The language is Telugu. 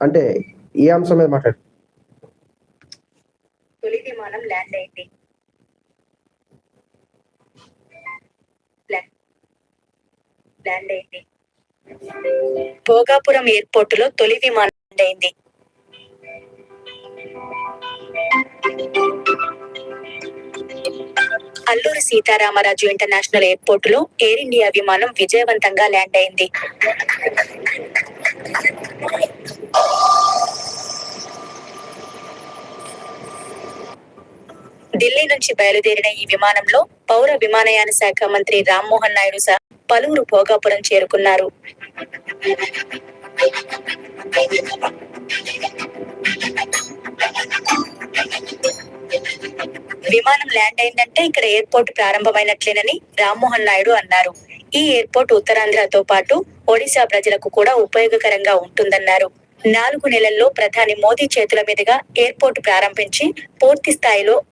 అంటే ఏ అంశం మీద మాట్లాడు? తొలి విమానం ల్యాండ్ అయింది. ల్యాండ్ అయింది. భోగాపురం ఎయిర్పోర్టులో తొలి విమానం ల్యాండ్ అయింది. అల్లూరి సీతారామరాజు ఇంటర్నేషనల్ ఎయిర్పోర్టులో ఎయిర్ ఇండియా విమానం విజయవంతంగా ల్యాండ్ అయింది. ఢిల్లీ నుంచి బయలుదేరిన ఈ విమానంలో పౌర విమానయాన శాఖ మంత్రి రామ్మోహన్ నాయుడు సహా పలువురు భోగాపురం చేరుకున్నారు. విమానం ల్యాండ్ అయిందంటే ఇక్కడ ఎయిర్పోర్ట్ ప్రారంభమైనట్లేనని రామ్మోహన్ నాయుడు అన్నారు. ఈ ఎయిర్పోర్ట్ ఉత్తరాంధ్రతో పాటు ఒడిశా ప్రజలకు కూడా ఉపయోగకరంగా ఉంటుందన్నారు. 4 నెలల్లో ప్రధాని మోదీ చేతుల మీదుగా ఎయిర్పోర్ట్ ప్రారంభించి పూర్తి స్థాయిలో